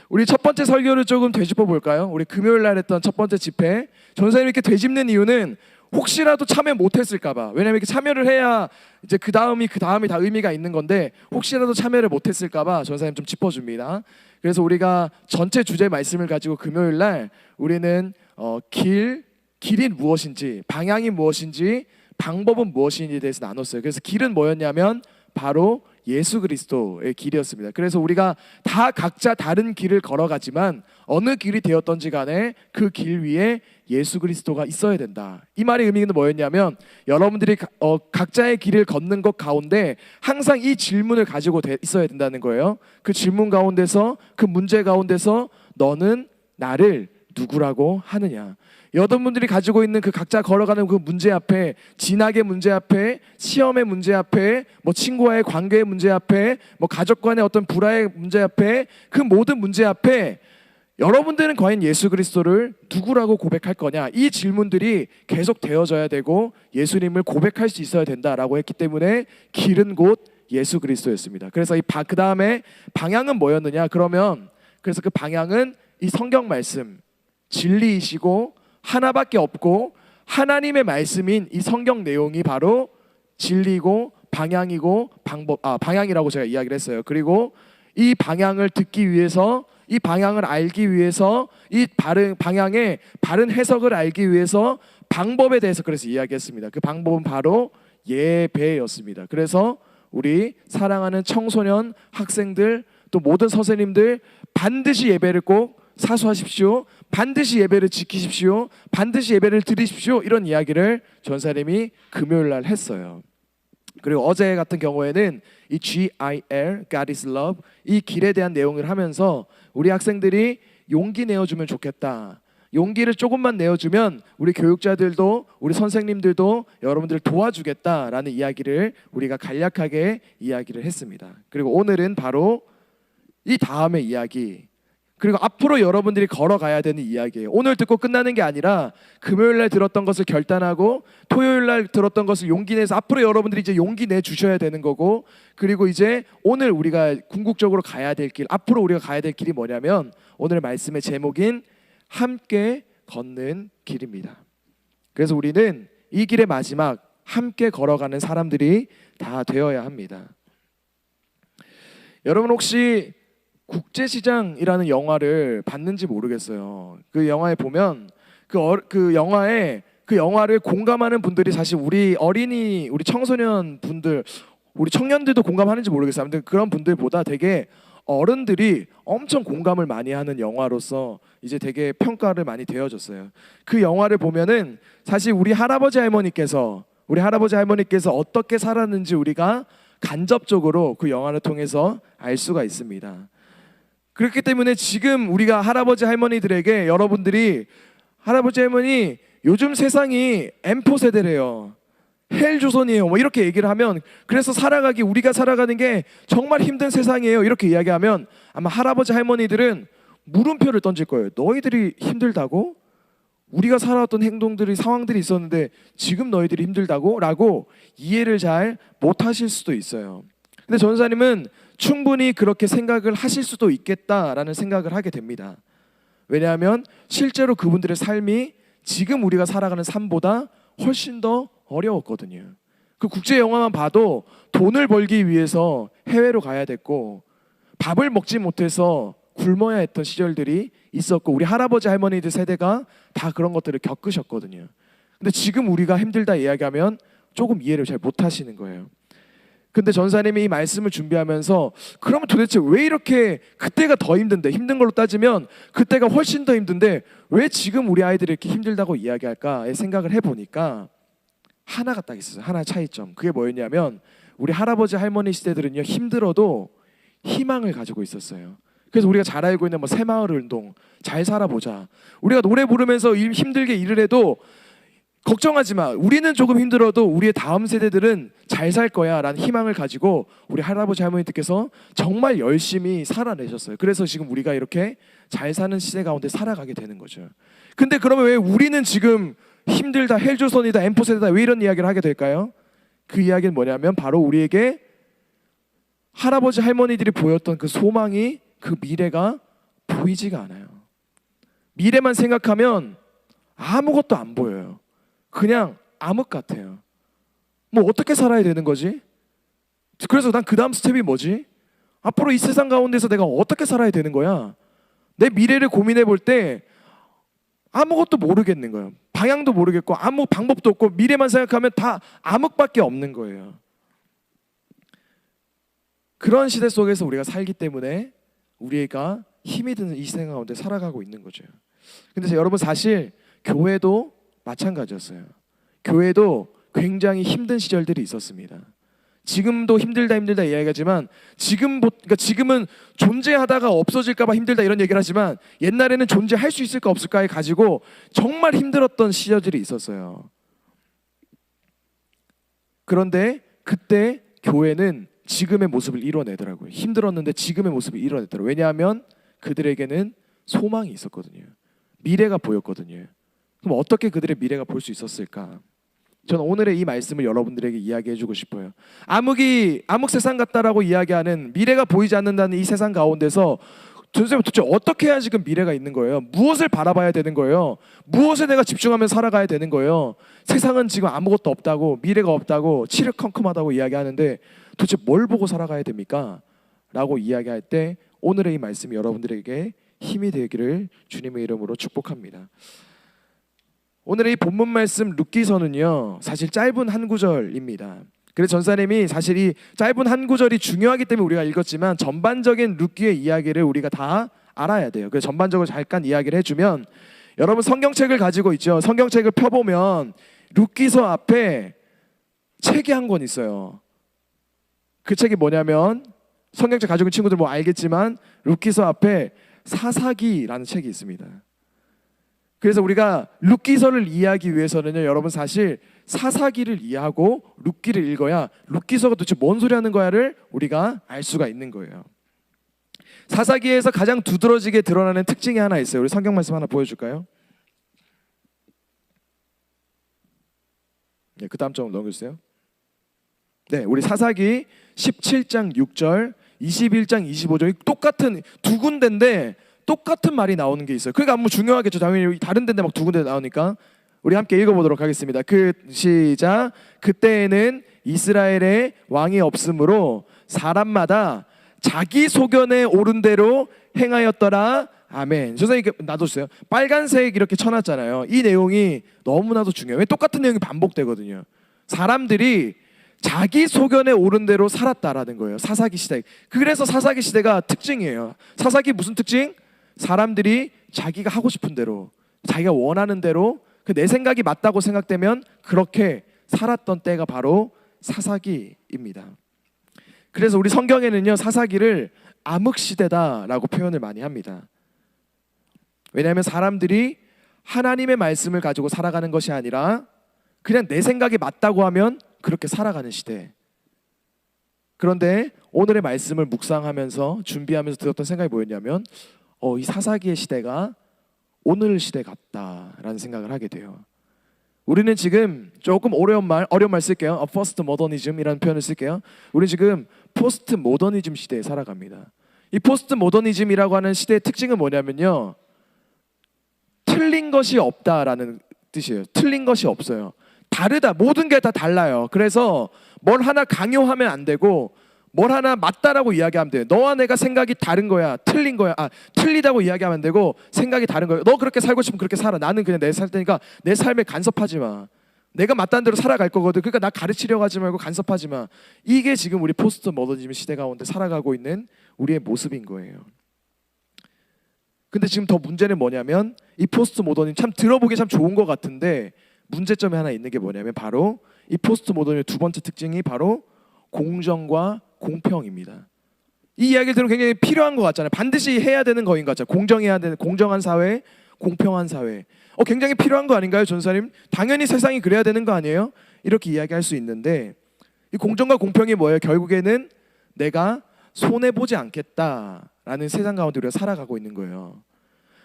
우리 첫 번째 설교를 조금 되짚어 볼까요? 우리 금요일 날 했던 첫 번째 집회, 전사님이 이렇게 되짚는 이유는 혹시라도 참여 못했을까봐. 왜냐면 이렇게 참여를 해야 이제 그 다음이 다 의미가 있는 건데 혹시라도 참여를 못했을까봐 전사님 좀 짚어줍니다. 그래서 우리가 전체 주제 말씀을 가지고 금요일 날 우리는 길이 무엇인지, 방향이 무엇인지, 방법은 무엇인지에 대해서 나눴어요. 그래서 길은 뭐였냐면 바로 예수 그리스도의 길이었습니다. 그래서 우리가 다 각자 다른 길을 걸어가지만 어느 길이 되었던지 간에 그 길 위에 예수 그리스도가 있어야 된다. 이 말의 의미는 뭐였냐면 여러분들이 각자의 길을 걷는 것 가운데 항상 이 질문을 가지고 있어야 된다는 거예요. 그 질문 가운데서, 그 문제 가운데서 너는 나를 누구라고 하느냐. 여러분들이 가지고 있는 그 각자 걸어가는 그 문제 앞에, 진학의 문제 앞에, 시험의 문제 앞에, 뭐 친구와의 관계의 문제 앞에, 뭐 가족 간의 어떤 불화의 문제 앞에, 그 모든 문제 앞에 여러분들은 과연 예수 그리스도를 누구라고 고백할 거냐, 이 질문들이 계속 되어져야 되고 예수님을 고백할 수 있어야 된다라고 했기 때문에 길은 곧 예수 그리스도였습니다. 그래서 그 다음에 방향은 뭐였느냐, 그러면 그래서 그 방향은 이 성경 말씀, 진리이시고 하나밖에 없고 하나님의 말씀인 이 성경 내용이 바로 진리고 방향이고 방향이라고 제가 이야기를 했어요. 그리고 이 방향을 듣기 위해서, 이 방향을 알기 위해서, 이 방향의 바른 해석을 알기 위해서 방법에 대해서 그래서 이야기했습니다. 그 방법은 바로 예배였습니다. 그래서 우리 사랑하는 청소년, 학생들, 또 모든 선생님들 반드시 예배를 꼭 사수하십시오. 반드시 예배를 지키십시오. 반드시 예배를 드리십시오. 이런 이야기를 전사님이 금요일 날 했어요. 그리고 어제 같은 경우에는 이 GIL, God is Love, 이 길에 대한 내용을 하면서 우리 학생들이 용기 내어주면 좋겠다. 용기를 조금만 내어주면 우리 교육자들도, 우리 선생님들도 여러분들을 도와주겠다라는 이야기를 우리가 간략하게 이야기를 했습니다. 그리고 오늘은 바로 이 다음의 이야기, 그리고 앞으로 여러분들이 걸어가야 되는 이야기예요. 오늘 듣고 끝나는 게 아니라 금요일 날 들었던 것을 결단하고 토요일 날 들었던 것을 용기 내서 앞으로 여러분들이 이제 용기 내주셔야 되는 거고, 그리고 이제 오늘 우리가 궁극적으로 가야 될 길, 앞으로 우리가 가야 될 길이 뭐냐면 오늘 말씀의 제목인 함께 걷는 길입니다. 그래서 우리는 이 길의 마지막 함께 걸어가는 사람들이 다 되어야 합니다. 여러분 혹시 국제시장이라는 영화를 봤는지 모르겠어요. 그 영화에 보면 그 영화를 공감하는 분들이 사실 우리 어린이, 우리 청소년 분들, 우리 청년들도 공감하는지 모르겠어요. 아무튼 그런 분들보다 되게 어른들이 엄청 공감을 많이 하는 영화로서 이제 되게 평가를 많이 되어졌어요. 그 영화를 보면은 사실 우리 할아버지 할머니께서 어떻게 살았는지 우리가 간접적으로 그 영화를 통해서 알 수가 있습니다. 그렇기 때문에 지금 우리가 할아버지 할머니들에게 여러분들이 할아버지 할머니 요즘 세상이 M4 세대래요, 헬 조선이에요, 뭐 이렇게 얘기를 하면, 그래서 우리가 살아가는 게 정말 힘든 세상이에요 이렇게 이야기하면 아마 할아버지 할머니들은 물음표를 던질 거예요. 너희들이 힘들다고? 우리가 살아왔던 행동들이, 상황들이 있었는데 지금 너희들이 힘들다고? 라고 이해를 잘 못하실 수도 있어요. 근데 전사님은 충분히 그렇게 생각을 하실 수도 있겠다라는 생각을 하게 됩니다. 왜냐하면 실제로 그분들의 삶이 지금 우리가 살아가는 삶보다 훨씬 더 어려웠거든요. 그 국제 영화만 봐도 돈을 벌기 위해서 해외로 가야 됐고 밥을 먹지 못해서 굶어야 했던 시절들이 있었고 우리 할아버지 할머니들 세대가 다 그런 것들을 겪으셨거든요. 근데 지금 우리가 힘들다 이야기하면 조금 이해를 잘 못하시는 거예요. 근데 전사님이 이 말씀을 준비하면서 그러면 도대체 왜 이렇게 그때가 더 힘든데, 힘든 걸로 따지면 그때가 훨씬 더 힘든데 왜 지금 우리 아이들이 이렇게 힘들다고 이야기할까 생각을 해보니까 하나가 딱 있었어요. 하나의 차이점. 그게 뭐였냐면 우리 할아버지 할머니 시대들은요 힘들어도 희망을 가지고 있었어요. 그래서 우리가 잘 알고 있는 뭐 새마을 운동, 잘 살아보자, 우리가 노래 부르면서 힘들게 일을 해도 걱정하지 마, 우리는 조금 힘들어도 우리의 다음 세대들은 잘 살 거야 라는 희망을 가지고 우리 할아버지 할머니들께서 정말 열심히 살아내셨어요. 그래서 지금 우리가 이렇게 잘 사는 시대 가운데 살아가게 되는 거죠. 근데 그러면 왜 우리는 지금 힘들다, 헬조선이다, M4 세대다, 왜 이런 이야기를 하게 될까요? 그 이야기는 뭐냐면 바로 우리에게 할아버지 할머니들이 보였던 그 소망이, 그 미래가 보이지가 않아요. 미래만 생각하면 아무것도 안 보여요. 그냥 암흑 같아요. 뭐 어떻게 살아야 되는 거지? 그래서 난 그 다음 스텝이 뭐지? 앞으로 이 세상 가운데서 내가 어떻게 살아야 되는 거야? 내 미래를 고민해 볼 때 아무것도 모르겠는 거예요. 방향도 모르겠고 아무 방법도 없고 미래만 생각하면 다 암흑밖에 없는 거예요. 그런 시대 속에서 우리가 살기 때문에 우리가 힘이 드는 이 세상 가운데 살아가고 있는 거죠. 근데 여러분 사실 교회도 마찬가지였어요. 교회도 굉장히 힘든 시절들이 있었습니다. 지금도 힘들다 이야기하지만 그러니까 지금은 존재하다가 없어질까봐 힘들다 이런 얘기를 하지만 옛날에는 존재할 수 있을까 없을까에 가지고 정말 힘들었던 시절들이 있었어요. 그런데 그때 교회는 지금의 모습을 이뤄내더라고요. 힘들었는데 지금의 모습을 이뤄냈더라고요. 왜냐하면 그들에게는 소망이 있었거든요. 미래가 보였거든요. 그럼 어떻게 그들의 미래가 볼 수 있었을까? 저는 오늘의 이 말씀을 여러분들에게 이야기해주고 싶어요. 암흑 세상 같다라고 이야기하는 미래가 보이지 않는다는 이 세상 가운데서 선생님 도대체 어떻게 해야 지금 미래가 있는 거예요? 무엇을 바라봐야 되는 거예요? 무엇에 내가 집중하며 살아가야 되는 거예요? 세상은 지금 아무것도 없다고, 미래가 없다고, 칠흑컴컴하다고 이야기하는데 도대체 뭘 보고 살아가야 됩니까? 라고 이야기할 때 오늘의 이 말씀이 여러분들에게 힘이 되기를 주님의 이름으로 축복합니다. 오늘의 이 본문 말씀 룻기서는요 사실 짧은 한 구절입니다. 그래서 전사님이 사실 이 짧은 한 구절이 중요하기 때문에 우리가 읽었지만 전반적인 룻기의 이야기를 우리가 다 알아야 돼요. 그래서 전반적으로 잠깐 이야기를 해주면 여러분 성경책을 가지고 있죠. 성경책을 펴보면 룻기서 앞에 책이 한 권 있어요. 그 책이 뭐냐면 성경책 가지고 있는 친구들 뭐 알겠지만 룻기서 앞에 사사기라는 책이 있습니다. 그래서 우리가 룻기서를 이해하기 위해서는요 여러분 사실 사사기를 이해하고 룻기를 읽어야 룻기서가 도대체 뭔 소리 하는 거야를 우리가 알 수가 있는 거예요. 사사기에서 가장 두드러지게 드러나는 특징이 하나 있어요. 우리 성경 말씀 하나 보여줄까요? 네, 그 다음 점 넘겨주세요. 네, 우리 사사기 17장 6절 21장 25절 똑같은 두 군데인데 똑같은 말이 나오는 게 있어요. 그러니까 아무 중요하겠죠. 당연히 다른 데인데 막 두 군데 나오니까 우리 함께 읽어보도록 하겠습니다. 시작. 그때에는 이스라엘의 왕이 없으므로 사람마다 자기 소견에 오른 대로 행하였더라. 아멘. 선생님 놔두세요. 빨간색 이렇게 쳐놨잖아요. 이 내용이 너무나도 중요해요. 왜 똑같은 내용이 반복되거든요. 사람들이 자기 소견에 오른 대로 살았다라는 거예요. 사사기 시대. 그래서 사사기 시대가 특징이에요. 사사기 무슨 특징? 사람들이 자기가 하고 싶은 대로 자기가 원하는 대로 내 생각이 맞다고 생각되면 그렇게 살았던 때가 바로 사사기입니다. 그래서 우리 성경에는요 사사기를 암흑시대다라고 표현을 많이 합니다. 왜냐하면 사람들이 하나님의 말씀을 가지고 살아가는 것이 아니라 그냥 내 생각이 맞다고 하면 그렇게 살아가는 시대. 그런데 오늘의 말씀을 묵상하면서 준비하면서 들었던 생각이 뭐였냐면 이 사사기의 시대가 오늘 시대 같다라는 생각을 하게 돼요. 우리는 지금 조금 어려운 말 쓸게요. 포스트 모더니즘이라는 표현을 쓸게요. 우리는 지금 포스트 모더니즘 시대에 살아갑니다. 이 포스트 모더니즘이라고 하는 시대의 특징은 뭐냐면요 틀린 것이 없다라는 뜻이에요. 틀린 것이 없어요. 다르다. 모든 게 다 달라요. 그래서 뭘 하나 강요하면 안 되고 뭘 하나 맞다라고 이야기하면 돼요. 너와 내가 생각이 다른 거야. 틀린 거야. 틀리다고 이야기하면 안 되고 생각이 다른 거야. 너 그렇게 살고 싶으면 그렇게 살아. 나는 그냥 내 살 테니까 내 삶에 간섭하지 마. 내가 맞다는 대로 살아갈 거거든. 그러니까 나 가르치려고 하지 말고 간섭하지 마. 이게 지금 우리 포스트 모더니즘 시대 가운데 살아가고 있는 우리의 모습인 거예요. 근데 지금 더 문제는 뭐냐면 이 포스트 모더니즘 참 들어보기 참 좋은 것 같은데 문제점이 하나 있는 게 뭐냐면 바로 이 포스트 모더니즘의 두 번째 특징이 바로 공정과 공평입니다. 이 이야기를 들으면 굉장히 필요한 것 같잖아요. 반드시 해야 되는 거인 것 같잖아요. 공정해야 되는 공정한 사회, 공평한 사회. 굉장히 필요한 거 아닌가요, 전사님? 당연히 세상이 그래야 되는 거 아니에요? 이렇게 이야기할 수 있는데 이 공정과 공평이 뭐예요? 결국에는 내가 손해보지 않겠다라는 세상 가운데 우리가 살아가고 있는 거예요.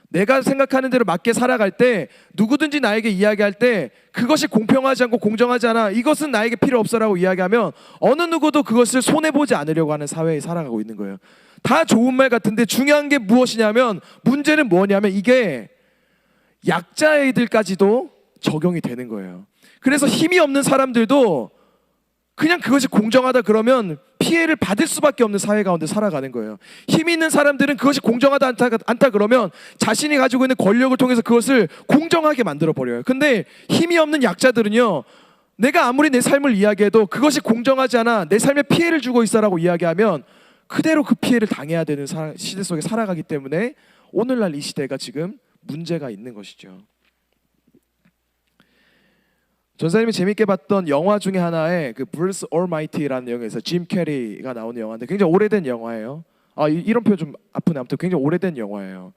내가 생각하는 대로 맞게 살아갈 때 누구든지 나에게 이야기할 때 그것이 공평하지 않고 공정하지 않아 이것은 나에게 필요 없어라고 이야기하면 어느 누구도 그것을 손해보지 않으려고 하는 사회에 살아가고 있는 거예요. 다 좋은 말 같은데 중요한 게 무엇이냐면, 문제는 뭐냐면 이게 약자애들까지도 적용이 되는 거예요. 그래서 힘이 없는 사람들도 그냥 그것이 공정하다 그러면 피해를 받을 수밖에 없는 사회 가운데 살아가는 거예요. 힘 있는 사람들은 그것이 공정하다 않다 그러면 자신이 가지고 있는 권력을 통해서 그것을 공정하게 만들어 버려요. 근데 힘이 없는 약자들은요, 내가 아무리 내 삶을 이야기해도 그것이 공정하지 않아, 내 삶에 피해를 주고 있어라고 이야기하면 그대로 그 피해를 당해야 되는 시대 속에 살아가기 때문에 오늘날 이 시대가 지금 문제가 있는 것이죠. 전사님이 재밌게 봤던 영화 중에 하나에 그 브루스 올마이티라는 영화에서 짐 캐리가 나오는 영화인데 굉장히 오래된 영화예요. 이런 표현 좀 아프네. 아무튼 굉장히 오래된 영화예요.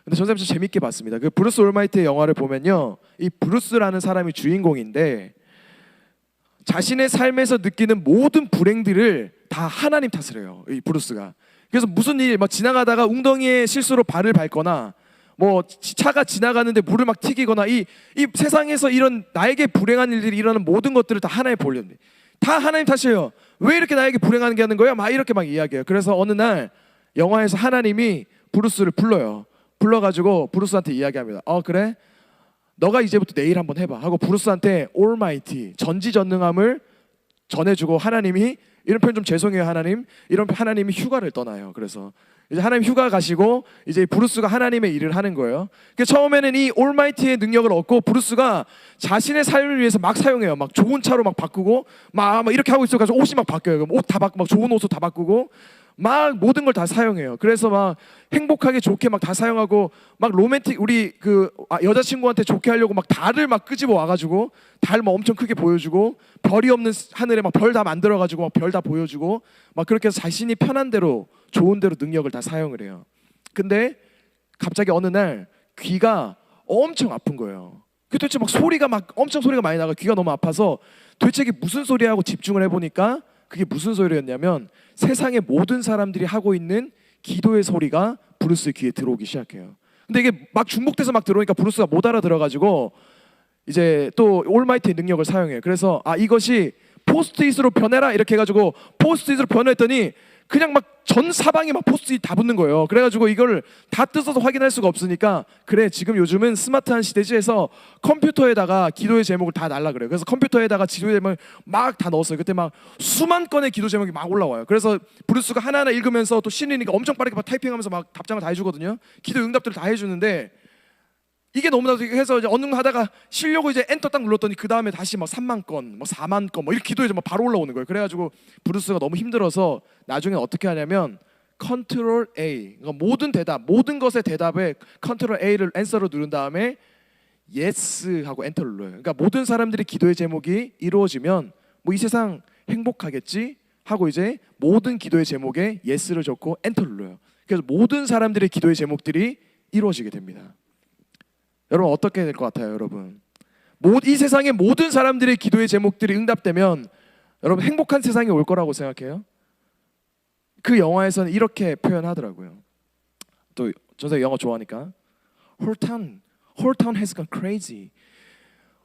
근데 전사님 좀 재밌게 봤습니다. 그 브루스 올마이티의 영화를 보면요, 이 브루스라는 사람이 주인공인데 자신의 삶에서 느끼는 모든 불행들을 다 하나님 탓을 해요, 이 브루스가. 그래서 무슨 일 막 지나가다가 웅덩이에 실수로 발을 밟거나 뭐 차가 지나가는데 물을 막 튀기거나 이 세상에서 이런 나에게 불행한 일들이 일어나는 모든 것들을 다 하나님 보려는데 다 하나님 탓이에요. 왜 이렇게 나에게 불행한 게 하는 거야? 막 이렇게 막 이야기해요. 그래서 어느 날 영화에서 하나님이 브루스를 불러요. 불러가지고 브루스한테 이야기합니다. 그래? 너가 이제부터 내일 한번 해봐 하고 브루스한테 올마이티, 전지전능함을 전해주고, 하나님이, 이런 표현 좀 죄송해요 하나님, 이런 하나님이 휴가를 떠나요. 그래서 이제 하나님 휴가 가시고 이제 브루스가 하나님의 일을 하는 거예요. 그래서 처음에는 이 올마이티의 능력을 얻고 브루스가 자신의 삶을 위해서 막 사용해요. 막 좋은 차로 막 바꾸고 막 이렇게 하고 있어가지고 옷이 막 바뀌어요. 옷 다 바꾸고 막 좋은 옷도 다 바꾸고 막 모든 걸 다 사용해요. 그래서 막 행복하게 좋게 막 다 사용하고 막 로맨틱, 우리 그 여자친구한테 좋게 하려고 막 달을 막 끄집어 와가지고 달 막 엄청 크게 보여주고, 별이 없는 하늘에 막 별 다 만들어가지고 막 별 다 보여주고 막 그렇게 해서 자신이 편한 대로 좋은 대로 능력을 다 사용을 해요. 근데 갑자기 어느 날 귀가 엄청 아픈 거예요. 그 도대체 막 소리가 막 엄청 소리가 많이 나가 귀가 너무 아파서 도대체 이게 무슨 소리야 하고 집중을 해보니까 그게 무슨 소리였냐면 세상의 모든 사람들이 하고 있는 기도의 소리가 브루스 귀에 들어오기 시작해요. 근데 이게 막 중복돼서 막 들어오니까 브루스가 못 알아들어가지고 이제 또 올마이티의 능력을 사용해요. 그래서 이것이 포스트잇으로 변해라 이렇게 해가지고 포스트잇으로 변했더니 그냥 막 전 사방에 막 포스트잇 다 붙는 거예요. 그래가지고 이걸 다 뜯어서 확인할 수가 없으니까, 그래 지금 요즘은 스마트한 시대지 해서 컴퓨터에다가 기도의 제목을 다 날라 그래요. 그래서 컴퓨터에다가 기도의 제목을 막 다 넣었어요. 그때 막 수만 건의 기도 제목이 막 올라와요. 그래서 브루스가 하나하나 읽으면서 또 신이니까 엄청 빠르게 막 타이핑하면서 막 답장을 다 해주거든요. 기도 응답들을 다 해주는데 이게 너무나도 해서 이제 어느 하다가 쉬려고 이제 엔터 딱 눌렀더니 그 다음에 다시 막 3만 건, 뭐 4만 건, 뭐 이렇게 기도해서 막 바로 올라오는 거예요. 그래가지고 브루스가 너무 힘들어서 나중에 어떻게 하냐면 컨트롤 A, 그러니까 모든 대답, 모든 것의 대답에 컨트롤 A를 앤서로 누른 다음에 yes 하고 엔터를 눌러요. 그러니까 모든 사람들이 기도의 제목이 이루어지면 뭐 이 세상 행복하겠지 하고 이제 모든 기도의 제목에 yes를 적고 엔터를 눌러요. 그래서 모든 사람들의 기도의 제목들이 이루어지게 됩니다. 여러분 어떻게 될 것 같아요? 여러분 이 세상의 모든 사람들의 기도의 제목들이 응답되면 여러분 행복한 세상이 올 거라고 생각해요? 그 영화에서는 이렇게 표현하더라고요. 또 전사 영어 좋아하니까 Whole town has gone crazy.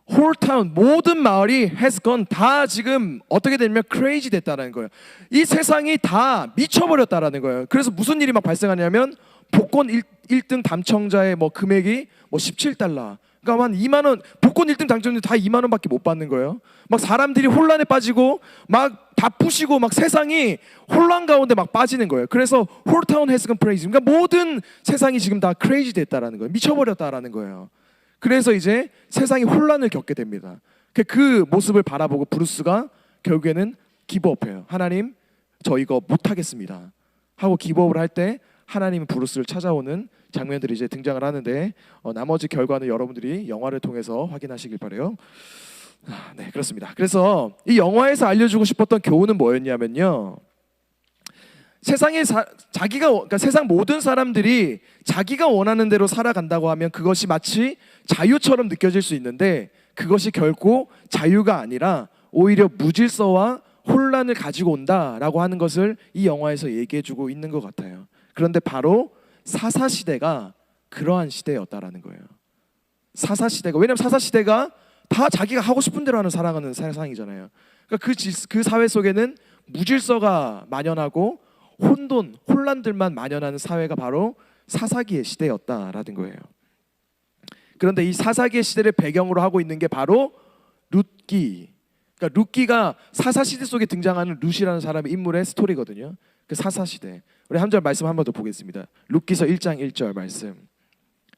Whole town, 모든 마을이 has gone, 다 지금 어떻게 되냐면 crazy 됐다는 거예요. 이 세상이 다 미쳐버렸다라는 거예요. 그래서 무슨 일이 막 발생하냐면 복권 1등 당첨자의 뭐 금액이 뭐 17달러, 그러니까 한 2만 원, 복권 1등 당첨자 다 2만 원밖에 못 받는 거예요. 막 사람들이 혼란에 빠지고 막 다 부시고 막 세상이 혼란 가운데 막 빠지는 거예요. 그래서 whole town has gone crazy. 그러니까 모든 세상이 지금 다 crazy 됐다라는 거예요. 미쳐버렸다라는 거예요. 그래서 이제 세상이 혼란을 겪게 됩니다. 그 모습을 바라보고 브루스가 결국에는 기브업해요. 하나님, 저 이거 못하겠습니다 하고 기브업을 할 때 하나님은 브루스를 찾아오는 장면들이 이제 등장을 하는데 나머지 결과는 여러분들이 영화를 통해서 확인하시길 바래요. 네, 그렇습니다. 그래서 이 영화에서 알려주고 싶었던 교훈은 뭐였냐면요, 그러니까 세상 모든 사람들이 자기가 원하는 대로 살아간다고 하면 그것이 마치 자유처럼 느껴질 수 있는데 그것이 결코 자유가 아니라 오히려 무질서와 혼란을 가지고 온다라고 하는 것을 이 영화에서 얘기해주고 있는 것 같아요. 그런데 바로 사사시대가 그러한 시대였다라는 거예요. 사사시대가, 왜냐하면 사사시대가 다 자기가 하고 싶은 대로 하는 살아가는 세상이잖아요. 그러니까 그 사회 속에는 무질서가 만연하고 혼란들만 만연하는 사회가 바로 사사기의 시대였다라는 거예요. 그런데 이 사사기의 시대를 배경으로 하고 있는 게 바로 룻기. 그러니까 룻기가 사사 시대 속에 등장하는 룻이라는 사람의 인물의 스토리거든요. 그 사사 시대. 우리 한 절 말씀 한 번 더 보겠습니다. 룻기서 1장 1절 말씀.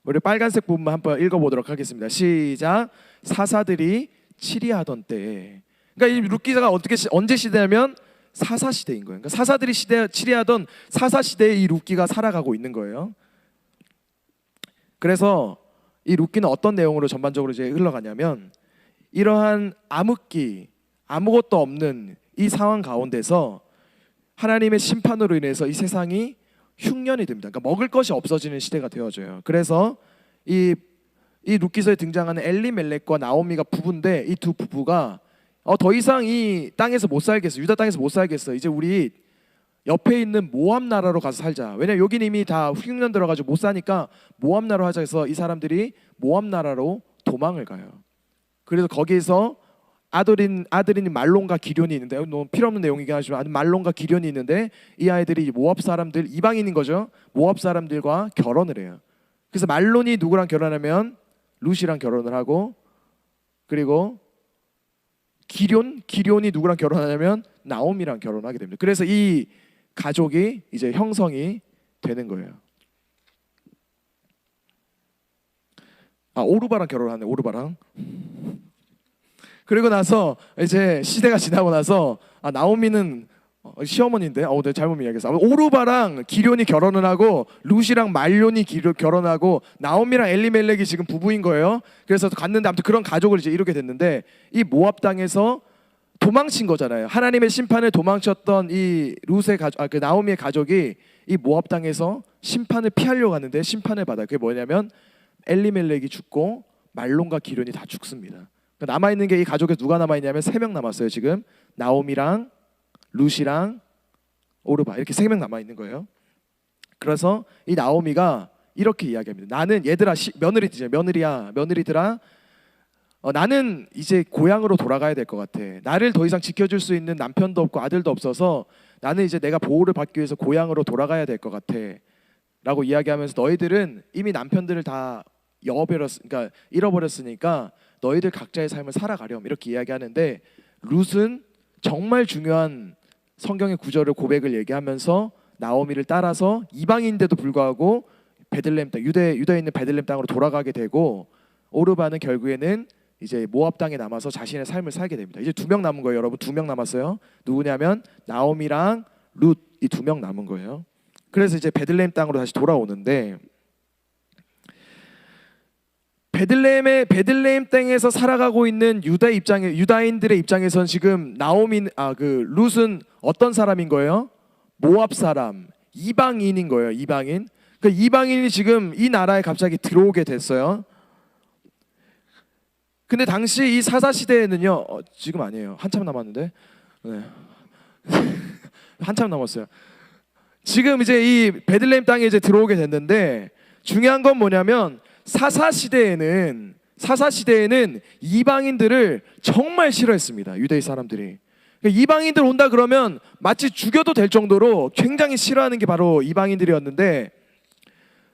우리 빨간색 부분만 한번 읽어보도록 하겠습니다. 시작. 사사들이 치리하던 때에. 그러니까 이 룻기가 언제 시대냐면 사사 시대인 거예요. 그러니까 사사들이 치리하던 사사 시대에 이 룻기가 살아가고 있는 거예요. 그래서 이 룻기는 어떤 내용으로 전반적으로 이제 흘러가냐면 이러한 암흑기, 아무것도 없는 이 상황 가운데서 하나님의 심판으로 인해서 이 세상이 흉년이 됩니다. 그러니까 먹을 것이 없어지는 시대가 되어져요. 그래서 이 룻기서에 등장하는 엘리멜렉과 나오미가 부부인데 이 두 부부가 더 이상 이 땅에서 못 살겠어. 유다 땅에서 못 살겠어. 이제 우리 옆에 있는 모압 나라로 가서 살자. 왜냐면 여긴 이미 다 흉년 들어가지고 못 사니까 모압 나라로 하자 해서 이 사람들이 모압 나라로 도망을 가요. 그래서 거기에서 아들인 말론과 기련이 있는데 너무 필요 없는 내용이긴 하지만 말론과 기련이 있는데 이 아이들이 모압 사람들 이방인인 거죠. 모압 사람들과 결혼을 해요. 그래서 말론이 누구랑 결혼하면 룻이랑 결혼을 하고 그리고 기련이 누구랑 결혼하냐면 나오미랑 결혼하게 됩니다. 그래서 이 가족이 이제 형성이 되는 거예요. 오르바랑 결혼하네. 오르바랑. 그리고 나서 이제 시대가 지나고 나서 나오미는 시어머니인데 내가 잘못 이야기했어. 오르바랑 기련이 결혼을 하고 룻이랑 말론이 결혼하고 나오미랑 엘리멜렉이 지금 부부인 거예요. 그래서 갔는데 아무튼 그런 가족을 이제 이루게 됐는데 이 모압 땅에서 도망친 거잖아요. 하나님의 심판을 도망쳤던 이 룻의 그 나오미의 가족이 이 모압 땅에서 심판을 피하려고 하는데 심판을 받아요. 그게 뭐냐면 엘리멜렉이 죽고 말론과 기련이 다 죽습니다. 남아있는 게 이 가족에 누가 남아있냐면 3명 남았어요. 지금 나오미랑 룻이랑 오르바 이렇게 3명 남아있는 거예요. 그래서 이 나오미가 이렇게 이야기합니다. 나는 얘들아 며느리들아 나는 이제 고향으로 돌아가야 될 것 같아. 나를 더 이상 지켜줄 수 있는 남편도 없고 아들도 없어서 나는 이제 내가 보호를 받기 위해서 고향으로 돌아가야 될 것 같아 라고 이야기하면서 너희들은 이미 남편들을 다 잃어버렸으니까 너희들 각자의 삶을 살아가렴 이렇게 이야기하는데 룻은 정말 중요한 성경의 구절을 고백을 얘기하면서 나오미를 따라서 이방인인데도 불구하고 베들레헴 땅 유다에 있는 베들레헴 땅으로 돌아가게 되고 오르바는 결국에는 이제 모압 땅에 남아서 자신의 삶을 살게 됩니다. 이제 2명 남은 거예요, 여러분. 2명 남았어요. 누구냐면 나오미랑 룻 이 2명 남은 거예요. 그래서 이제 베들레헴 땅으로 다시 돌아오는데 베들레헴 땅에서 살아가고 있는 유다인들의 입장에선 지금 룻은 어떤 사람인 거예요? 모압 사람, 이방인인 거예요. 이방인. 그 이방인이 지금 이 나라에 갑자기 들어오게 됐어요. 근데 당시 이 사사 시대에는요, 지금 아니에요. 한참 남았는데, 네. 한참 남았어요. 지금 이제 이 베들레헴 땅에 이제 들어오게 됐는데 중요한 건 뭐냐면 사사 시대에는 이방인들을 정말 싫어했습니다. 유대인 사람들이. 그러니까 이방인들 온다 그러면 마치 죽여도 될 정도로 굉장히 싫어하는 게 바로 이방인들이었는데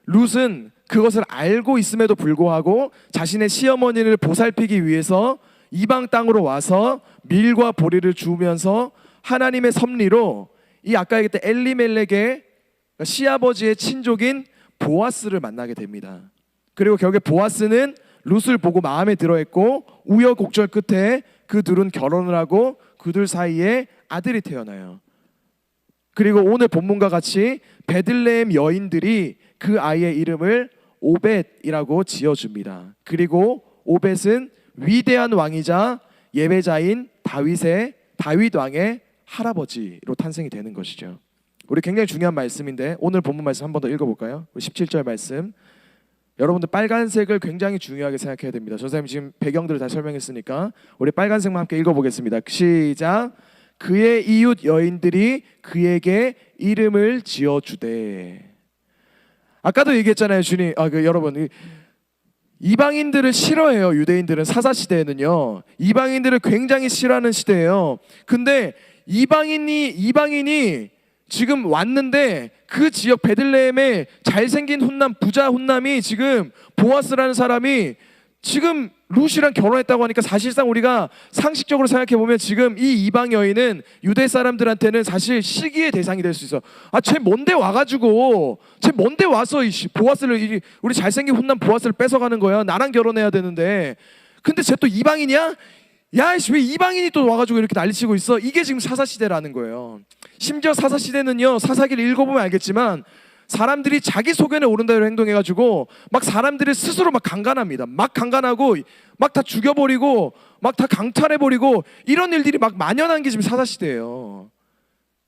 룻은 그것을 알고 있음에도 불구하고 자신의 시어머니를 보살피기 위해서 이방 땅으로 와서 밀과 보리를 주우면서 하나님의 섭리로 이 아까 얘기했던 엘리멜렉의 시아버지의 친족인 보아스를 만나게 됩니다. 그리고 결국에 보아스는 룻을 보고 마음에 들어했고 우여곡절 끝에 그 둘은 결혼을 하고 그들 사이에 아들이 태어나요. 그리고 오늘 본문과 같이 베들레헴 여인들이 그 아이의 이름을 오벳이라고 지어줍니다. 그리고 오벳은 위대한 왕이자 예배자인 다윗 왕의 할아버지로 탄생이 되는 것이죠. 우리 굉장히 중요한 말씀인데 오늘 본문 말씀 한 번 더 읽어볼까요? 17절 말씀. 여러분들 빨간색을 굉장히 중요하게 생각해야 됩니다. 선생님 지금 배경들을 다 설명했으니까 우리 빨간색만 함께 읽어보겠습니다. 시작. 그의 이웃 여인들이 그에게 이름을 지어주되. 아까도 얘기했잖아요, 주님. 여러분 이방인들을 싫어해요. 유대인들은 사사 시대에는요. 이방인들을 굉장히 싫어하는 시대예요. 근데 이방인이 지금 왔는데 그 지역 베들레헴에 잘생긴 훈남, 부자 훈남이 지금 보아스라는 사람이 지금 룻이랑 결혼했다고 하니까 사실상 우리가 상식적으로 생각해 보면 지금 이 이방 여인은 유대 사람들한테는 사실 시기의 대상이 될 수 있어. 아, 쟤 뭔데 와가지고 쟤 뭔데 와서 보아스를 우리 잘생긴 훈남 보아스를 뺏어가는 거야. 나랑 결혼해야 되는데. 근데 쟤 또 이방인이야? 야, 왜 이방인이 또 와가지고 이렇게 난리치고 있어? 이게 지금 사사시대라는 거예요. 심지어 사사시대는요, 사사기를 읽어보면 알겠지만 사람들이 자기 소견에 오른 대로 행동해가지고 막 사람들이 스스로 막 강간합니다. 막 강간하고 막 다 죽여버리고 막 다 강탈해버리고 이런 일들이 막 만연한 게 지금 사사시대예요.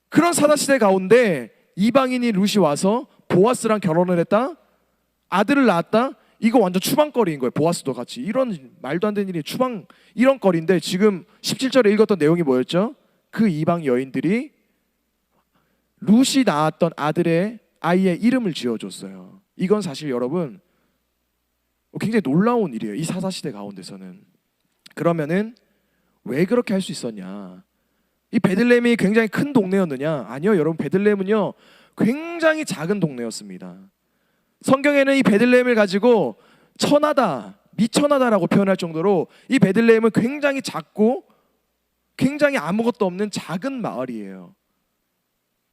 그런 사사시대 가운데 이방인이 룻이 와서 보아스랑 결혼을 했다? 아들을 낳았다? 이거 완전 추방거리인 거예요. 보아스도 같이. 이런 말도 안 되는 일이 이런 거리인데 지금 17절에 읽었던 내용이 뭐였죠? 그 이방 여인들이 룻이 낳았던 아이의 이름을 지어줬어요. 이건 사실 여러분 굉장히 놀라운 일이에요. 이 사사시대 가운데서는. 그러면은 왜 그렇게 할 수 있었냐? 이 베들레헴이 굉장히 큰 동네였느냐? 아니요, 여러분. 베들레헴은요 굉장히 작은 동네였습니다. 성경에는 이 베들레헴을 가지고 천하다, 미천하다라고 표현할 정도로 이 베들레헴은 굉장히 작고 굉장히 아무것도 없는 작은 마을이에요.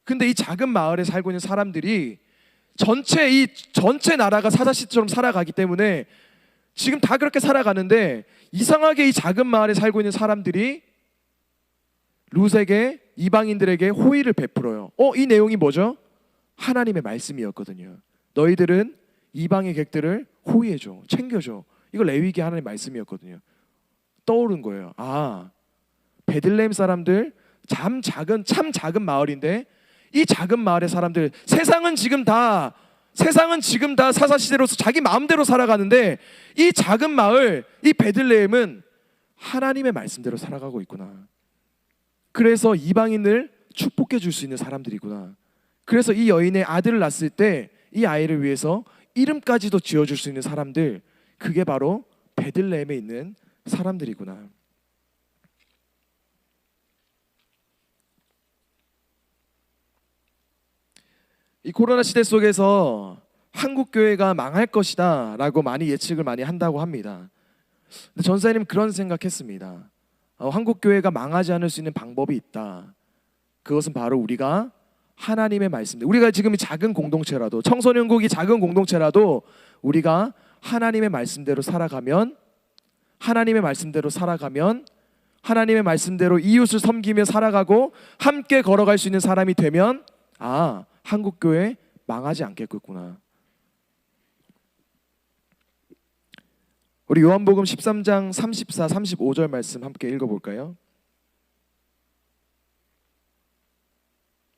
근데 이 작은 마을에 살고 있는 사람들이 전체 나라가 사사시처럼 살아가기 때문에 지금 다 그렇게 살아가는데 이상하게 이 작은 마을에 살고 있는 사람들이 룻에게, 이방인들에게 호의를 베풀어요. 이 내용이 뭐죠? 하나님의 말씀이었거든요. 너희들은 이방의 객들을 호의해줘, 챙겨줘. 이거 레위기 하나님의 말씀이었거든요. 떠오른 거예요. 아, 베들레헴 사람들 참 작은 마을인데 이 작은 마을의 사람들, 세상은 지금 다 사사시대로서 자기 마음대로 살아가는데 이 작은 마을, 이 베들레헴은 하나님의 말씀대로 살아가고 있구나. 그래서 이방인을 축복해 줄 수 있는 사람들이구나. 그래서 이 여인의 아들을 낳았을 때 이 아이를 위해서 이름까지도 지어줄 수 있는 사람들, 그게 바로 베들레헴에 있는 사람들이구나. 이 코로나 시대 속에서 한국 교회가 망할 것이다 라고 많이 예측을 많이 한다고 합니다. 근데 전사님 그런 생각했습니다. 한국 교회가 망하지 않을 수 있는 방법이 있다. 그것은 바로 우리가 하나님의 말씀들, 우리가 지금 이 작은 공동체라도, 청소년국이 작은 공동체라도 우리가 하나님의 말씀대로 살아가면 하나님의 말씀대로 이웃을 섬기며 살아가고 함께 걸어갈 수 있는 사람이 되면 한국교회 망하지 않겠구나. 우리 요한복음 13장 34, 35절 말씀 함께 읽어볼까요?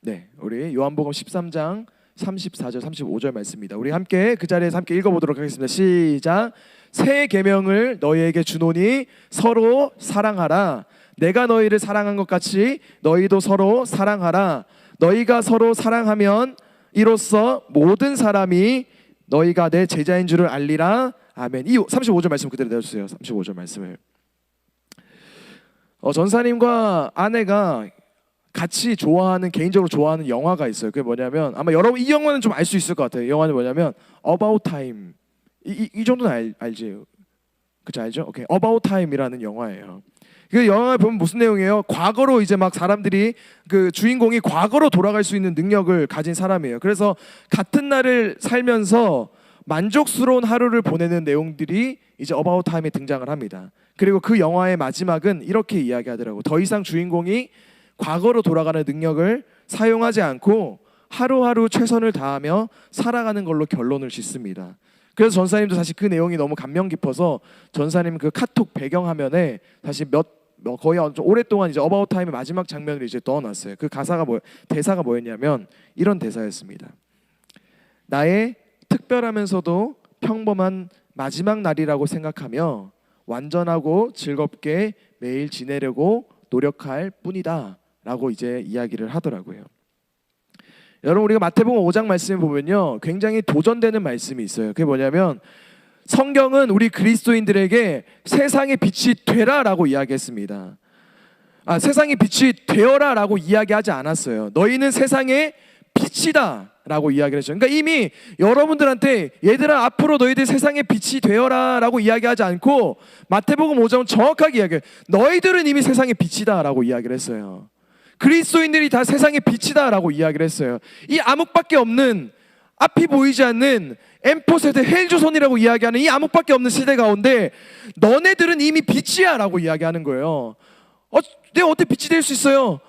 네, 우리 요한복음 13장 34절 35절 말씀입니다. 우리 함께 그 자리에서 함께 읽어보도록 하겠습니다. 시작. 새 계명을 너희에게 주노니 서로 사랑하라. 내가 너희를 사랑한 것 같이 너희도 서로 사랑하라. 너희가 서로 사랑하면 이로써 모든 사람이 너희가 내 제자인 줄을 알리라. 아멘. 이 35절 말씀 그대로 내주세요. 35절 말씀을. 전사님과 아내가 같이 개인적으로 좋아하는 영화가 있어요. 그게 뭐냐면, 아마 여러분 이 영화는 좀 알 수 있을 것 같아요. 영화는 뭐냐면 About Time. 이 정도는 알지? 그쵸, 알죠? 오케이. About Time이라는 영화예요. 그 영화에 보면 무슨 내용이에요? 과거로 이제 막 사람들이, 그 주인공이 과거로 돌아갈 수 있는 능력을 가진 사람이에요. 그래서 같은 날을 살면서 만족스러운 하루를 보내는 내용들이 이제 About Time에 등장을 합니다. 그리고 그 영화의 마지막은 이렇게 이야기하더라고. 더 이상 주인공이 과거로 돌아가는 능력을 사용하지 않고 하루하루 최선을 다하며 살아가는 걸로 결론을 짓습니다. 그래서 전사님도 사실 그 내용이 너무 감명 깊어서 전사님 그 카톡 배경화면에 다시 거의 좀 오랫동안 이제 About Time의 마지막 장면을 이제 넣어놨어요. 그 대사가 뭐였냐면 이런 대사였습니다. 나의 특별하면서도 평범한 마지막 날이라고 생각하며 완전하고 즐겁게 매일 지내려고 노력할 뿐이다 라고 이제 이야기를 하더라고요. 여러분, 우리가 마태복음 5장 말씀을 보면요, 굉장히 도전되는 말씀이 있어요. 그게 뭐냐면 성경은 우리 그리스도인들에게 세상의 빛이 되라 라고 이야기했습니다. 세상의 빛이 되어라 라고 이야기하지 않았어요. 너희는 세상의 빛이다 라고 이야기를 했죠. 그러니까 이미 여러분들한테 얘들아 앞으로 너희들 세상의 빛이 되어라 라고 이야기하지 않고 마태복음 5장은 정확하게 이야기해요. 너희들은 이미 세상의 빛이다 라고 이야기를 했어요. 그리스도인들이 다 세상의 빛이다 라고 이야기를 했어요. 이 암흑밖에 없는, 앞이 보이지 않는 엠포세드 헬조선이라고 이야기하는 이 암흑밖에 없는 시대 가운데 너네들은 이미 빛이야 라고 이야기하는 거예요. 내가 어떻게 빛이 될 수 있어요?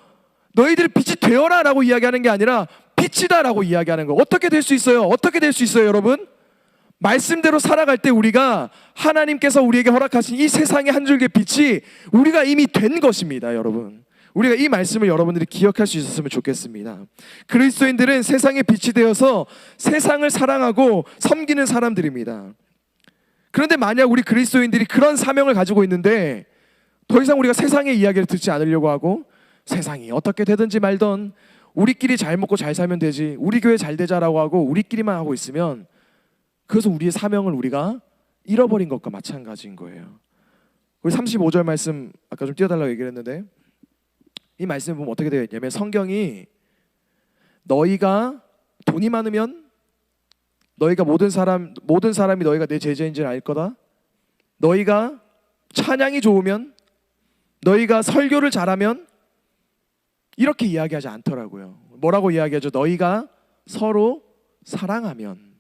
너희들이 빛이 되어라 라고 이야기하는 게 아니라 빛이다 라고 이야기하는 거. 어떻게 될 수 있어요? 어떻게 될 수 있어요 여러분? 말씀대로 살아갈 때 우리가 하나님께서 우리에게 허락하신 이 세상의 한 줄기 빛이 우리가 이미 된 것입니다 여러분. 우리가 이 말씀을 여러분들이 기억할 수 있었으면 좋겠습니다. 그리스도인들은 세상의 빛이 되어서 세상을 사랑하고 섬기는 사람들입니다. 그런데 만약 우리 그리스도인들이 그런 사명을 가지고 있는데 더 이상 우리가 세상의 이야기를 듣지 않으려고 하고 세상이 어떻게 되든지 말던 우리끼리 잘 먹고 잘 살면 되지, 우리 교회 잘 되자라고 하고 우리끼리만 하고 있으면 그래서 우리의 사명을 우리가 잃어버린 것과 마찬가지인 거예요. 우리 35절 말씀 아까 좀 띄워달라고 얘기를 했는데 이 말씀을 보면 어떻게 되어 있냐면 성경이 너희가 돈이 많으면 너희가 모든 사람이 너희가 내 제자인 줄 알 거다. 너희가 찬양이 좋으면 너희가 설교를 잘하면 이렇게 이야기하지 않더라고요. 뭐라고 이야기하죠? 너희가 서로 사랑하면,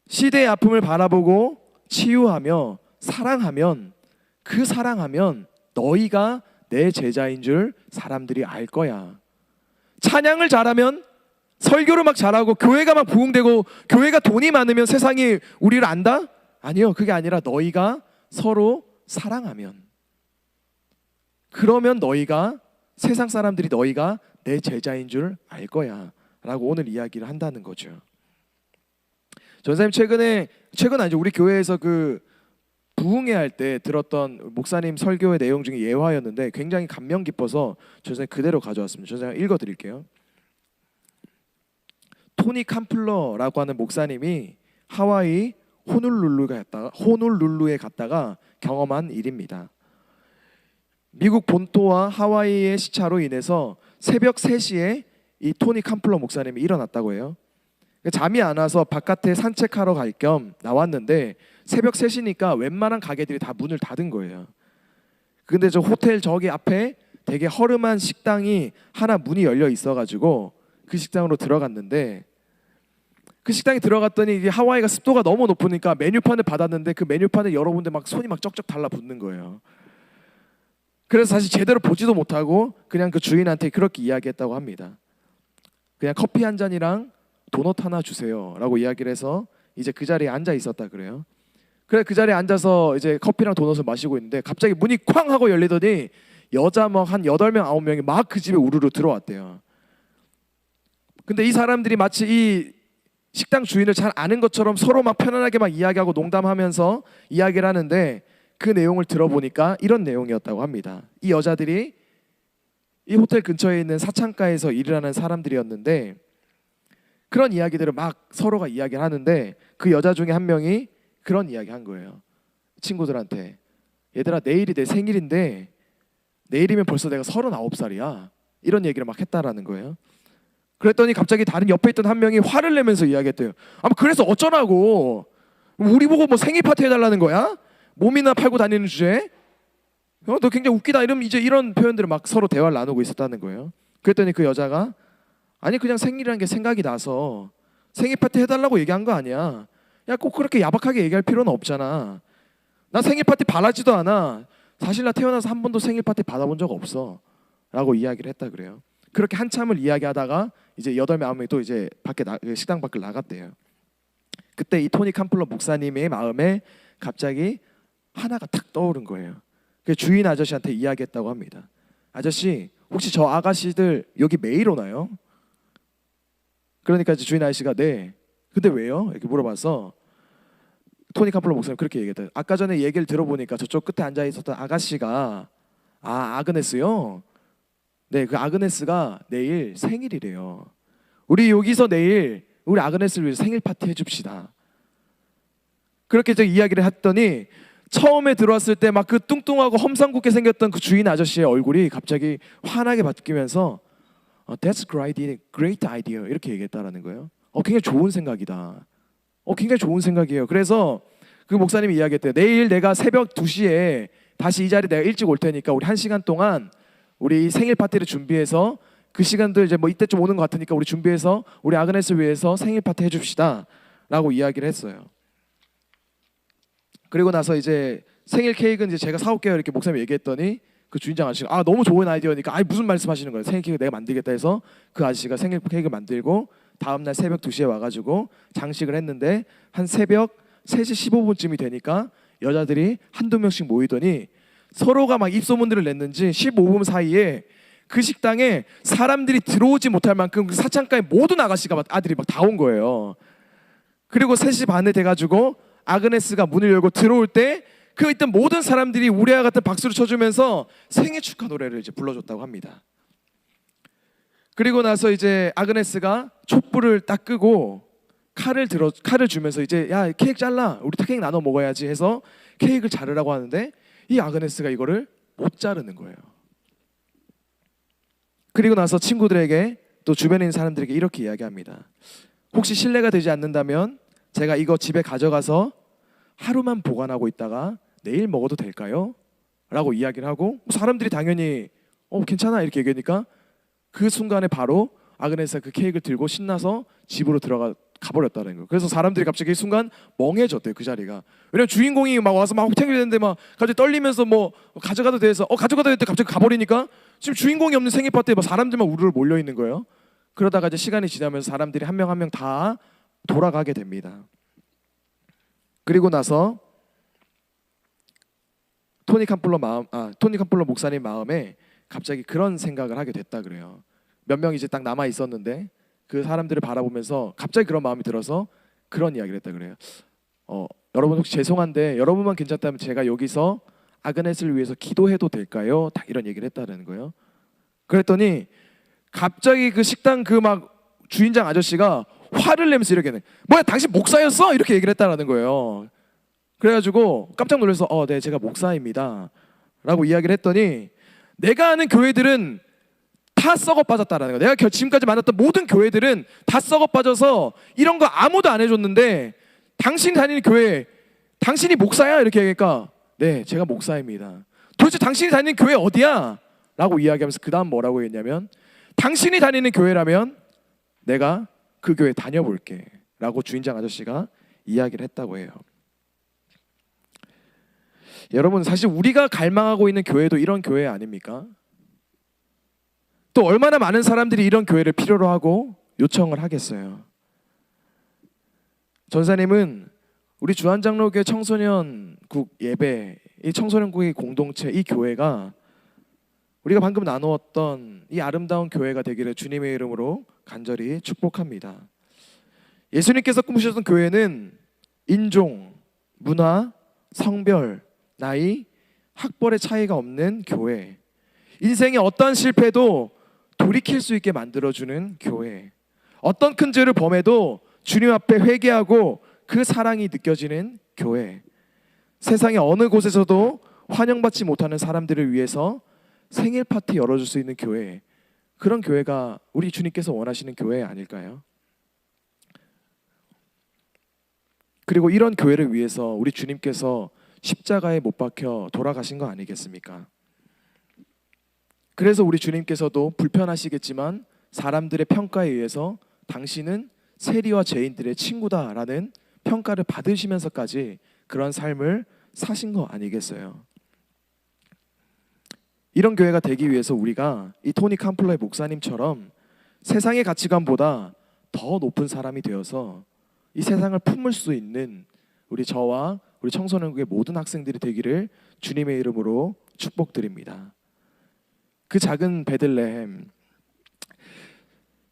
시대의 아픔을 바라보고 치유하며 사랑하면, 그 사랑하면 너희가 내 제자인 줄 사람들이 알 거야. 찬양을 잘하면, 설교를 막 잘하고 교회가 막 부흥되고 교회가 돈이 많으면 세상이 우리를 안다? 아니요, 그게 아니라 너희가 서로 사랑하면, 그러면 너희가, 세상 사람들이 너희가 내 제자인 줄 알 거야 라고 오늘 이야기를 한다는 거죠. 전사님 최근 아니죠, 우리 교회에서 그 부흥회 할 때 들었던 목사님 설교의 내용 중에 예화였는데 굉장히 감명 깊어서 전사님 그대로 가져왔습니다. 전사님 읽어드릴게요. 토니 캄플러라고 하는 목사님이 하와이 호놀룰루에 갔다가 경험한 일입니다. 미국 본토와 하와이의 시차로 인해서 새벽 3시에 이 토니 캄플러 목사님이 일어났다고 해요. 잠이 안 와서 바깥에 산책하러 갈 겸 나왔는데 새벽 3시니까 웬만한 가게들이 다 문을 닫은 거예요. 근데 저 호텔 저기 앞에 되게 허름한 식당이 하나 문이 열려 있어가지고 그 식당으로 들어갔는데, 그 식당에 들어갔더니 이게 하와이가 습도가 너무 높으니까 메뉴판을 받았는데 그 메뉴판을 열어보는데 막 손이 막 쩍쩍 달라붙는 거예요. 그래서 사실 제대로 보지도 못하고 그냥 그 주인한테 그렇게 이야기했다고 합니다. 그냥 커피 한 잔이랑 도넛 하나 주세요 라고 이야기를 해서 이제 그 자리에 앉아 있었다 그래요. 그래 그 자리에 앉아서 이제 커피랑 도넛을 마시고 있는데 갑자기 문이 쾅 하고 열리더니 여자 막 한 8명 9명이 막 그 집에 우르르 들어왔대요. 근데 이 사람들이 마치 이 식당 주인을 잘 아는 것처럼 서로 막 편안하게 막 이야기하고 농담하면서 이야기를 하는데 그 내용을 들어보니까 이런 내용이었다고 합니다. 이 여자들이 이 호텔 근처에 있는 사창가에서 일을 하는 사람들이었는데 그런 이야기들을 막 서로가 이야기를 하는데 그 여자 중에 한 명이 그런 이야기 한 거예요. 친구들한테 얘들아 내일이 내 생일인데 내일이면 벌써 내가 39살이야 이런 얘기를 막 했다라는 거예요. 그랬더니 갑자기 다른 옆에 있던 한 명이 화를 내면서 이야기했대요. 그래서 어쩌라고, 우리 보고 뭐 생일 파티 해달라는 거야? 몸이나 팔고 다니는 주제에 너 굉장히 웃기다 이러면 이제 이런 표현들을 막 서로 대화를 나누고 있었다는 거예요. 그랬더니 그 여자가 아니 그냥 생일이라는 게 생각이 나서 생일 파티 해달라고 얘기한 거 아니야. 야 꼭 그렇게 야박하게 얘기할 필요는 없잖아. 나 생일 파티 바라지도 않아. 사실 나 태어나서 한 번도 생일 파티 받아본 적 없어 라고 이야기를 했다 그래요. 그렇게 한참을 이야기하다가 이제 8명이 또 이제 식당 밖을 나갔대요. 그때 이 토니 캄플러 목사님의 마음에 갑자기 하나가 탁 떠오른 거예요. 그 주인 아저씨한테 이야기했다고 합니다. 아저씨 혹시 저 아가씨들 여기 매일 오나요? 그러니까 이제 주인 아저씨가 네. 근데 왜요? 이렇게 물어봐서 토니 캄플러 목사님 그렇게 얘기했대요. 아까 전에 얘기를 들어보니까 저쪽 끝에 앉아 있었던 아가씨가 아그네스요? 네, 그 아그네스가 내일 생일이래요. 우리 여기서 내일 우리 아그네스를 위해서 생일 파티 해줍시다. 그렇게 이제 이야기를 했더니 처음에 들어왔을 때 막 그 뚱뚱하고 험상궂게 생겼던 그 주인 아저씨의 얼굴이 갑자기 환하게 바뀌면서 That's great idea 이렇게 얘기했다라는 거예요. 굉장히 좋은 생각이다. 굉장히 좋은 생각이에요. 그래서 그 목사님이 이야기했대요. 내일 내가 새벽 2시에 다시 이 자리 내가 일찍 올 테니까 우리 1시간 동안 우리 생일 파티를 준비해서 그 시간도 이제 뭐 이때쯤 오는 것 같으니까 우리 준비해서 우리 아그네스 위해서 생일 파티 해줍시다 라고 이야기를 했어요. 그리고 나서 이제 생일 케이크는 이제 제가 사올게요 이렇게 목사님이 얘기했더니 그 주인장 아저씨가 너무 좋은 아이디어니까 무슨 말씀하시는 거예요. 생일 케이크 내가 만들겠다 해서 그 아저씨가 생일 케이크를 만들고 다음날 새벽 2시에 와가지고 장식을 했는데 한 새벽 3시 15분쯤이 되니까 여자들이 한두 명씩 모이더니 서로가 막 입소문들을 냈는지 15분 사이에 그 식당에 사람들이 들어오지 못할 만큼 그 사창가에 모든 아가씨가 아들이 막 다 온 거예요. 그리고 3시 반에 돼가지고 아그네스가 문을 열고 들어올 때 그 있던 모든 사람들이 우리와 같은 박수를 쳐주면서 생일 축하 노래를 이제 불러줬다고 합니다. 그리고 나서 이제 아그네스가 촛불을 딱 끄고 칼을 주면서 이제 야 케이크 잘라 우리 케이크 나눠 먹어야지 해서 케이크를 자르라고 하는데 이 아그네스가 이거를 못 자르는 거예요. 그리고 나서 친구들에게 또 주변에 있는 사람들에게 이렇게 이야기합니다. 혹시 실례가 되지 않는다면 제가 이거 집에 가져가서 하루만 보관하고 있다가 내일 먹어도 될까요? 라고 이야기를 하고 사람들이 당연히 괜찮아 이렇게 얘기하니까 그 순간에 바로 아그네스가 그 케이크를 들고 신나서 집으로 가버렸다는 거예요. 그래서 사람들이 갑자기 이 순간 멍해졌대요 그 자리가. 왜냐면 주인공이 막 와서 막 탱글대는데 막 갑자기 떨리면서 뭐 가져가도 돼서 가져가도 돼 갑자기 가버리니까 지금 주인공이 없는 생일 파티에 막 사람들만 우르르 몰려 있는 거예요. 그러다가 이제 시간이 지나면서 사람들이 한 명 한 명 다 돌아가게 됩니다. 그리고 나서 토니 캄플러 목사님 마음에 갑자기 그런 생각을 하게 됐다 그래요. 몇 명 이제 딱 남아 있었는데 그 사람들을 바라보면서 갑자기 그런 마음이 들어서 그런 이야기를 했다 그래요. 여러분 혹시 죄송한데 여러분만 괜찮다면 제가 여기서 아그네스를 위해서 기도해도 될까요? 딱 이런 얘기를 했다는 거예요. 그랬더니 갑자기 그 식당 그 막 주인장 아저씨가 화를 내면서 이렇게 뭐야 당신 목사였어? 이렇게 얘기를 했다는 거예요. 그래가지고 깜짝 놀라서 네 제가 목사입니다 라고 이야기를 했더니 내가 아는 교회들은 다 썩어 빠졌다라는 거예요. 내가 지금까지 만났던 모든 교회들은 다 썩어 빠져서 이런 거 아무도 안 해줬는데 당신이 다니는 교회 당신이 목사야? 이렇게 얘기하니까 네 제가 목사입니다. 도대체 당신이 다니는 교회 어디야? 라고 이야기하면서 그 다음 뭐라고 했냐면 당신이 다니는 교회라면 내가 그 교회 다녀볼게 라고 주인장 아저씨가 이야기를 했다고 해요. 여러분 사실 우리가 갈망하고 있는 교회도 이런 교회 아닙니까? 또 얼마나 많은 사람들이 이런 교회를 필요로 하고 요청을 하겠어요. 전사님은 우리 주한장로교회 청소년국 예배, 이 청소년국의 공동체, 이 교회가 우리가 방금 나누었던 이 아름다운 교회가 되기를 주님의 이름으로 간절히 축복합니다. 예수님께서 꿈꾸셨던 교회는 인종, 문화, 성별, 나이, 학벌의 차이가 없는 교회, 인생의 어떠한 실패도 돌이킬 수 있게 만들어주는 교회, 어떤 큰 죄를 범해도 주님 앞에 회개하고 그 사랑이 느껴지는 교회, 세상의 어느 곳에서도 환영받지 못하는 사람들을 위해서 생일 파티 열어줄 수 있는 교회, 그런 교회가 우리 주님께서 원하시는 교회 아닐까요? 그리고 이런 교회를 위해서 우리 주님께서 십자가에 못 박혀 돌아가신 거 아니겠습니까? 그래서 우리 주님께서도 불편하시겠지만 사람들의 평가에 의해서 당신은 세리와 죄인들의 친구다라는 평가를 받으시면서까지 그런 삶을 사신 거 아니겠어요? 이런 교회가 되기 위해서 우리가 이 토니 캄플러의 목사님처럼 세상의 가치관보다 더 높은 사람이 되어서 이 세상을 품을 수 있는 저와 우리 청소년국의 모든 학생들이 되기를 주님의 이름으로 축복드립니다. 그 작은 베들레헴,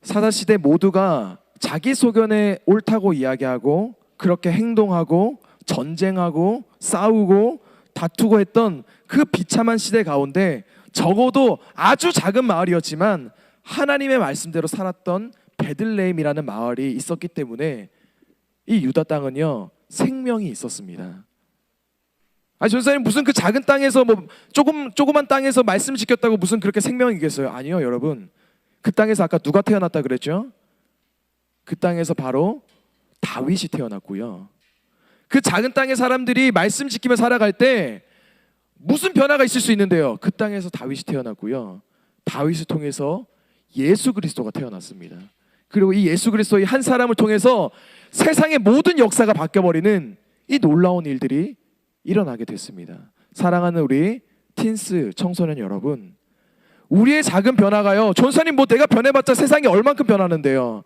사사시대 모두가 자기 소견에 옳다고 이야기하고 그렇게 행동하고 전쟁하고 싸우고 다투고 했던 그 비참한 시대 가운데 적어도 아주 작은 마을이었지만 하나님의 말씀대로 살았던 베들레헴이라는 마을이 있었기 때문에 이 유다 땅은요 생명이 있었습니다. 아니 전사님 무슨 그 작은 땅에서 뭐 조그만 땅에서 말씀 지켰다고 무슨 그렇게 생명이겠어요? 아니요 여러분. 그 땅에서 아까 누가 태어났다 그랬죠? 그 땅에서 바로 다윗이 태어났고요. 그 작은 땅의 사람들이 말씀 지키며 살아갈 때 무슨 변화가 있을 수 있는데요? 그 땅에서 다윗이 태어났고요. 다윗을 통해서 예수 그리스도가 태어났습니다. 그리고 이 예수 그리스도의 한 사람을 통해서 세상의 모든 역사가 바뀌어버리는 이 놀라운 일들이 일어나게 됐습니다. 사랑하는 우리 틴스 청소년 여러분, 우리의 작은 변화가요, 전사님 뭐 내가 변해봤자 세상이 얼만큼 변하는데요?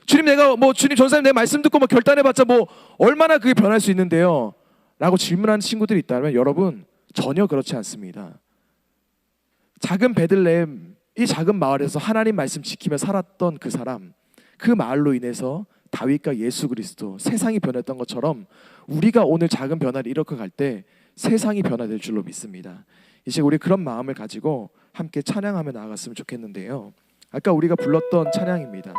주님 내가 뭐 주님 전사님 내 말씀 듣고 뭐 결단해봤자 뭐 얼마나 그게 변할 수 있는데요? 라고 질문하는 친구들이 있다면 여러분 전혀 그렇지 않습니다. 작은 베들레헴, 이 작은 마을에서 하나님 말씀 지키며 살았던 그 사람, 그 마을로 인해서 다윗과 예수 그리스도, 세상이 변했던 것처럼 우리가 오늘 작은 변화를 이렇게 갈 때 세상이 변화될 줄로 믿습니다. 이제 우리 그런 마음을 가지고 함께 찬양하며 나아갔으면 좋겠는데요. 아까 우리가 불렀던 찬양입니다.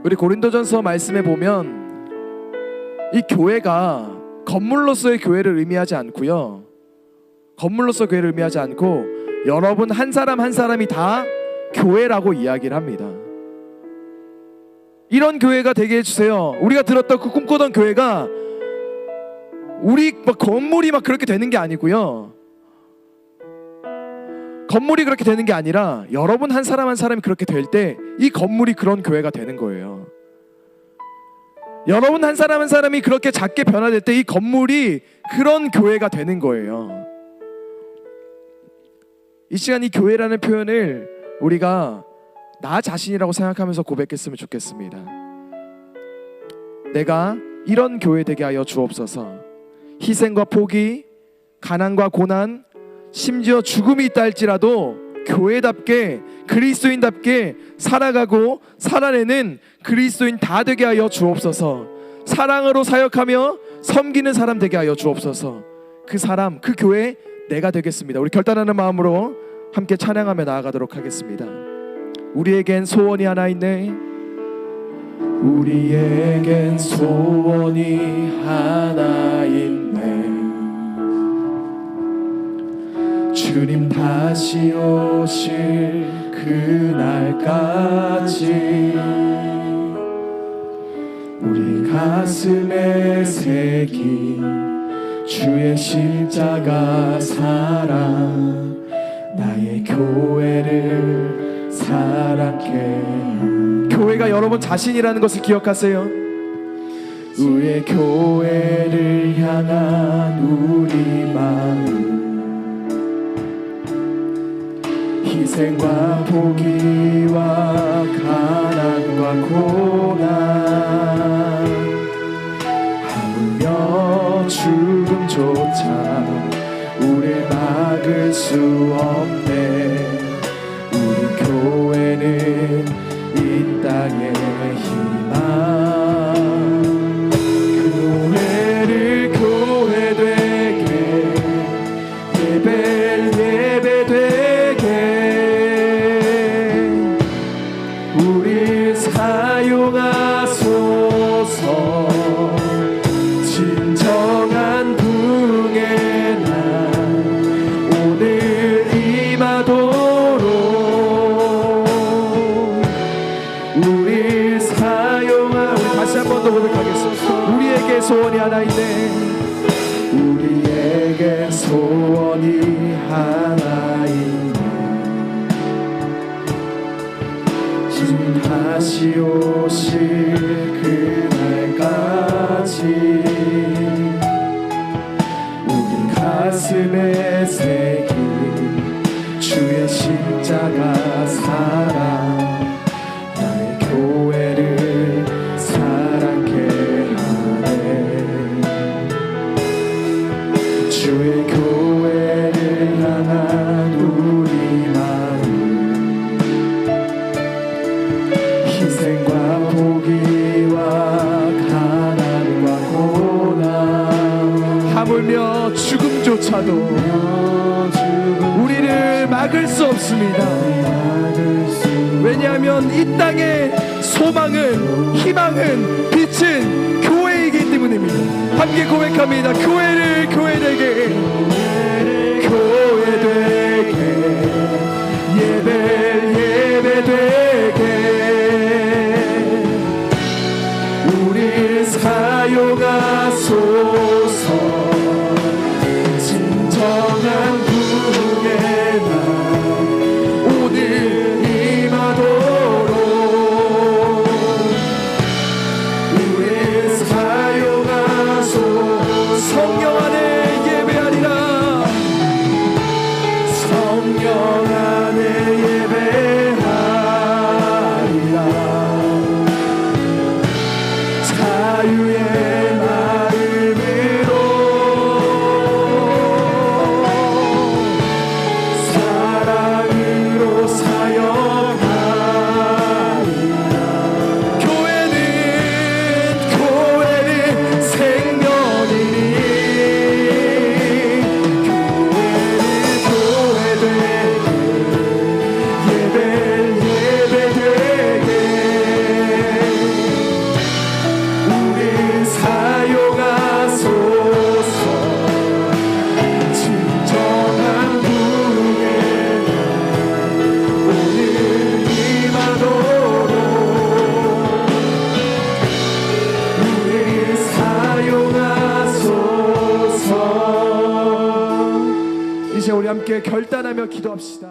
우리 고린도전서 말씀에 보면 이 교회가 건물로서의 교회를 의미하지 않고요, 건물로서 교회를 의미하지 않고 여러분 한 사람 한 사람이 다 교회라고 이야기를 합니다. 이런 교회가 되게 해주세요. 우리가 들었던 그 꿈꾸던 교회가 우리 막 건물이 막 그렇게 되는 게 아니고요, 건물이 그렇게 되는 게 아니라 여러분 한 사람 한 사람이 그렇게 될 때 이 건물이 그런 교회가 되는 거예요. 여러분 한 사람 한 사람이 그렇게 작게 변화될 때 이 건물이 그런 교회가 되는 거예요. 이 시간 이 교회라는 표현을 우리가 나 자신이라고 생각하면서 고백했으면 좋겠습니다. 내가 이런 교회 되게 하여 주옵소서. 희생과 포기, 가난과 고난, 심지어 죽음이 있다 할지라도 교회답게 그리스도인답게 살아가고 살아내는 그리스도인 다 되게 하여 주옵소서. 사랑으로 사역하며 섬기는 사람 되게 하여 주옵소서. 그 사람, 그 교회 내가 되겠습니다. 우리 결단하는 마음으로 함께 찬양하며 나아가도록 하겠습니다. 우리에겐 소원이 하나 있네. 우리에겐 소원이 하나 있네. 주님 다시 오실 그날까지 우리 가슴에 새긴 주의 십자가 사랑, 나의 교회를 사랑해. 교회가 여러분 자신이라는 것을 기억하세요. 우리의 교회를 향한 우리 마음, 희생과 포기와 가난과 고난, 하물며 죽음조차 우릴 막을 수 없네. 우리 교회는 이 땅의 희망, 교회를 교회 되게, 예배를 예배 되게 우릴 사용하소서. 진정한 부흥의 날 오늘 임하도록 우릴 사용하. 우리 다시 한 번 더 고백하겠습니다. 우리에게 소원이 하나 있네. 우리에게 소원이 하나 있네. 주님 다시 오실 그날까지 우리 가슴에 새긴 주의 십자가 사랑, 나의 교회를 사랑케 하네. 주의 교회를 향한 우리 마음, 희생과 포기와 가난과 고난, 하물며 죽음조차도 우리를 막을 수 없습니다. 왜 왜냐하면 이 땅의 소망은, 희망은, 빛은 교회이기 때문입니다. 함께 고백합니다. 교회를 교회되게, 교회되게, 예배되게 우리 사용하소서. 진정한 부흥의 날 오늘 임하도록 우리 사용하소서. 성령 안에 예배하리라. 성령 안에 예배하리라. 자유의 마음으로 사랑으로 사역하리라. 교회는 생명이니 예배되게 우리 사용하소서. 진정한 부흥의 날 오늘 임하도록 우리 사용하소서. 이제 우리 함께 결단하며 기도합시다.